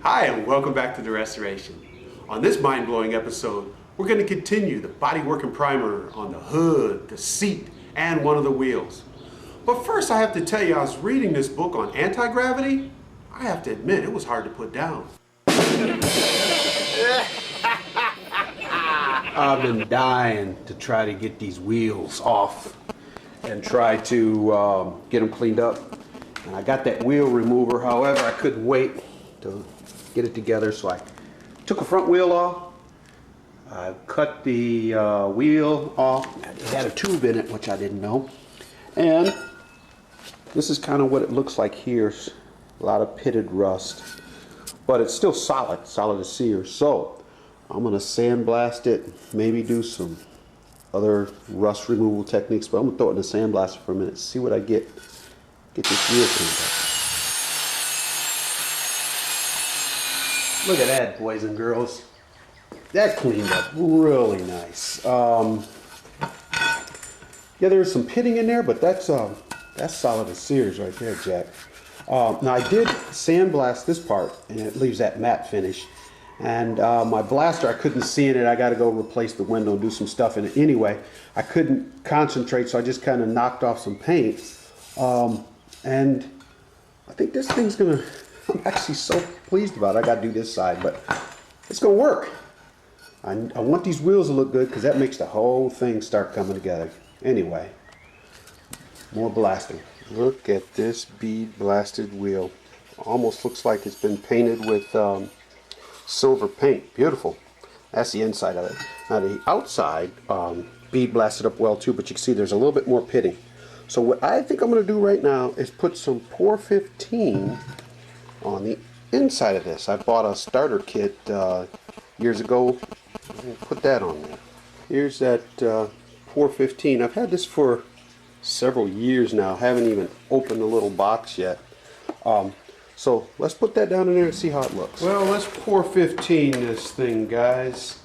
Hi, and welcome back to The Restoration. On this mind-blowing episode, we're going to continue the bodywork and primer on the hood, the seat, and one of the wheels. But first, I have to tell you, I was reading this book on anti-gravity. I have to admit, it was hard to put down. I've been dying to try to get these wheels off and try to get them cleaned up. And I got that wheel remover, however, I couldn't wait to get it together, so I took a front wheel off. I cut the wheel off. It had a tube in it, which I didn't know. And this is kind of what it looks like here. A lot of pitted rust, but it's still solid as sears. So I'm gonna sandblast it, maybe do some other rust removal techniques, but I'm gonna throw it in the sandblaster for a minute, see what I get this wheel cleaned up. Look at that, boys and girls. That cleaned up really nice. Yeah, there's some pitting in there, but that's solid as sears right there, Jack. Now I did sandblast this part, and it leaves that matte finish. And my blaster, I couldn't see in it. I got to go replace the window and do some stuff in it anyway. I couldn't concentrate, so I just kind of knocked off some paint. And I think this thing's gonna, I'm actually so pleased about it. I got to do this side, but it's gonna work. I want these wheels to look good because that makes the whole thing start coming together. Anyway, more blasting. Look at this bead blasted wheel. Almost looks like it's been painted with silver paint. Beautiful. That's the inside of it. Now the outside bead blasted up well too, but you can see there's a little bit more pitting. So what I think I'm going to do right now is put some Pour 15 on the inside of this. I bought a starter kit years ago. I'll put that on there. Here's that Pour 15. I've had this for several years now. Haven't even opened the little box yet. So let's put that down in there and see how it looks. Well, let's Pour 15 this thing, guys.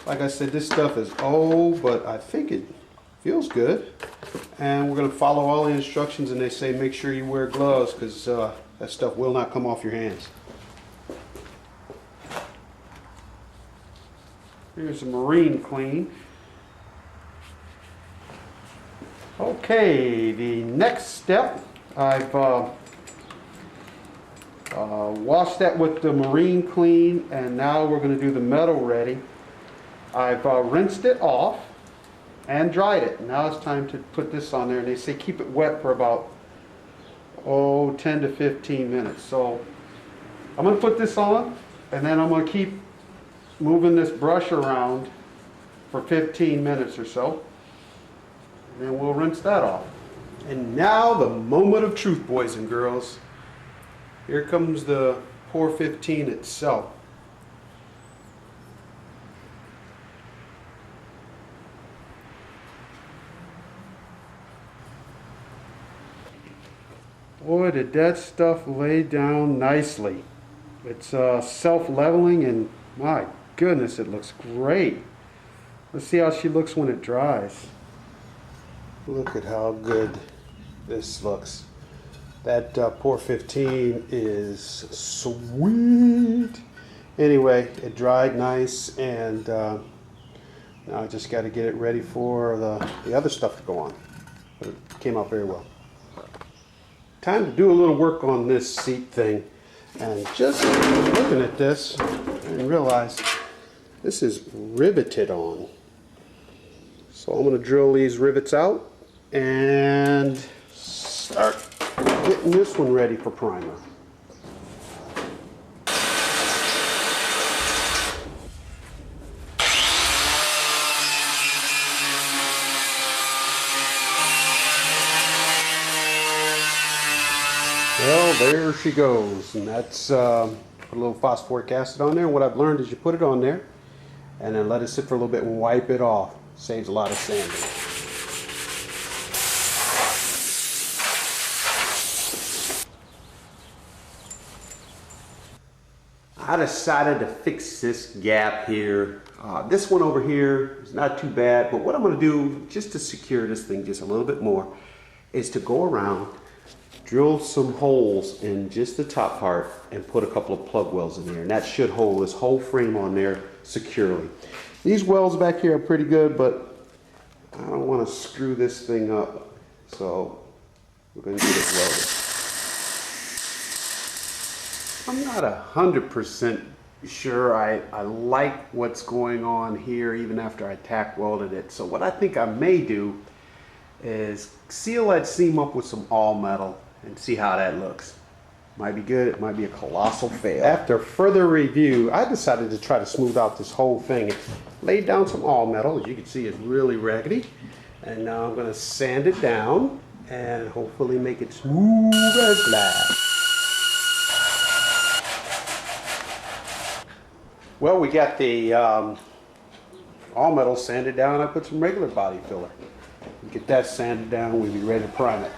Like I said, this stuff is old, but I think it feels good. And we're going to follow all the instructions, and they say make sure you wear gloves because that stuff will not come off your hands. Here's a marine clean. Okay, the next step, I've washed that with the marine clean, and now we're going to do the metal ready. I've rinsed it off and dried it. Now it's time to put this on there, and they say keep it wet for about 10 to 15 minutes. So I'm going to put this on, and then I'm going to keep moving this brush around for 15 minutes or so, and then we'll rinse that off. And now the moment of truth, boys and girls. Here comes the Pour 15 itself. Boy, did that stuff lay down nicely. It's self-leveling, and my goodness, it looks great. Let's see how she looks when it dries. Look at how good this looks. That Pour 15 is sweet. Anyway, it dried nice, and now I just got to get it ready for the other stuff to go on. But it came out very well. Time to do a little work on this seat thing. And just looking at this, and realize this is riveted on. So I'm going to drill these rivets out and start getting this one ready for primer. Well, there she goes, and that's put a little phosphoric acid on there. And what I've learned is you put it on there and then let it sit for a little bit and wipe it off. Saves a lot of sanding. I decided to fix this gap here. This one over here is not too bad, but what I'm going to do just to secure this thing just a little bit more is to go around drill some holes in just the top part and put a couple of plug welds in there, and that should hold this whole frame on there securely. These welds back here are pretty good, but I don't want to screw this thing up, so we're going to get it welded. I'm not 100% sure I like what's going on here even after I tack welded it. So what I think I may do is seal that seam up with some all metal and see how that looks. Might be good, it might be a colossal fail. After further review, I decided to try to smooth out this whole thing. Laid down some all metal, as you can see it's really raggedy. And now I'm going to sand it down and hopefully make it smooth as glass. Well, we got the all metal sanded down. I put some regular body filler. Get that sanded down, we'll be ready to prime it.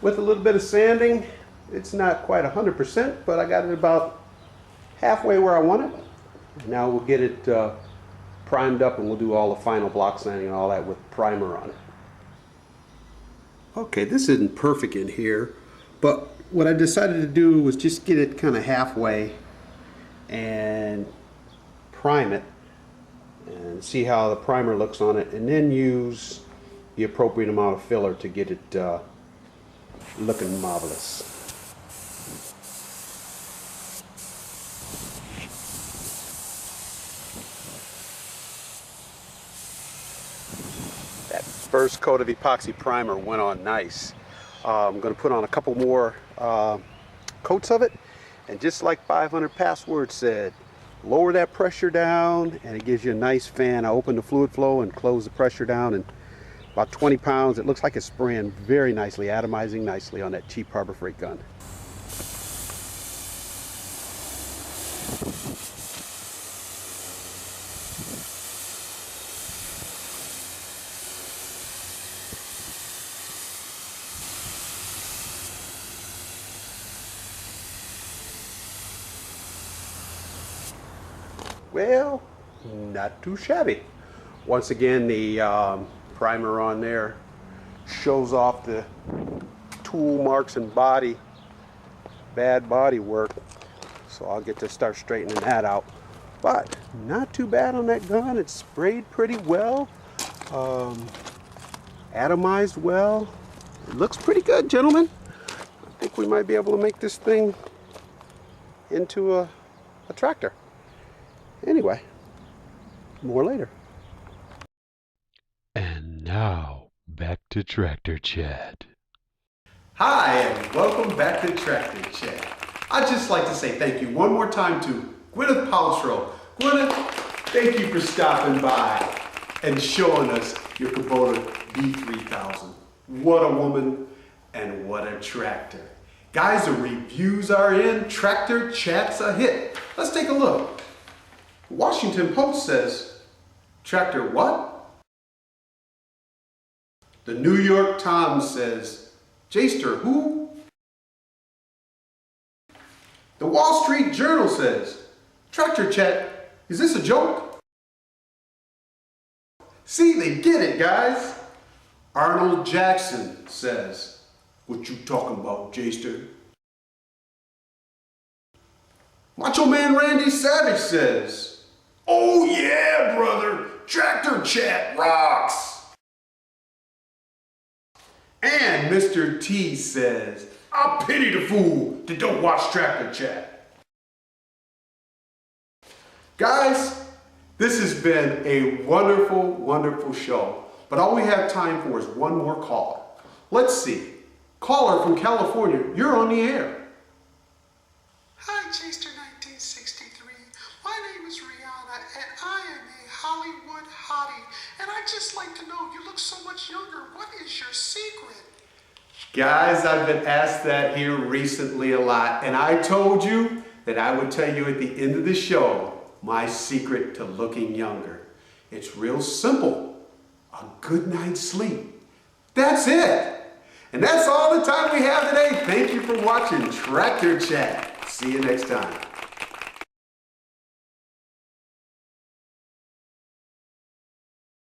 With a little bit of sanding, it's not quite 100%, but I got it about halfway where I want it. Now we'll get it primed up and we'll do all the final block sanding and all that with primer on it. Okay, this isn't perfect in here, but what I decided to do was just get it kind of halfway and prime it and see how the primer looks on it, and then use the appropriate amount of filler to get it looking marvelous. That first coat of epoxy primer went on nice. I'm going to put on a couple more coats of it, and just like 500 Passwords said, lower that pressure down and it gives you a nice fan. I open the fluid flow and close the pressure down, and about 20 pounds. It looks like it's spraying very nicely, atomizing nicely on that cheap Harbor Freight gun. Well, not too shabby. Once again, the primer on there shows off the tool marks and bad body work. So I'll get to start straightening that out. But not too bad on that gun. It's sprayed pretty well, atomized well. It looks pretty good, gentlemen. I think we might be able to make this thing into a tractor. Anyway, more later. And now, back to Tractor Chat. Hi, and welcome back to Tractor Chat. I'd just like to say thank you one more time to Gwyneth Paltrow. Gwyneth, thank you for stopping by and showing us your Kubota B3000. What a woman and what a tractor. Guys, the reviews are in. Tractor Chat's a hit. Let's take a look. Washington Post says, tractor what? The New York Times says, Jaster who? The Wall Street Journal says, Tractor Chat, is this a joke? See, they get it, guys. Arnold Jackson says, what you talking about, Jaster? Macho Man Randy Savage says, oh yeah, brother, Tractor Chat rocks. And Mr. T says, I pity the fool that don't watch Tractor Chat. Guys, this has been a wonderful, wonderful show, but all we have time for is one more caller. Let's see. Caller from California, you're on the air. Hi, Jaster 1963. My name is Rihanna, and I am a Hollywood hottie. And I'd just like to know, you look so much younger. What is your secret? Guys, I've been asked that here recently a lot, and I told you that I would tell you at the end of the show my secret to looking younger. It's real simple. A good night's sleep. That's it. And that's all the time we have today. Thank you for watching Tractor Chat. See you next time.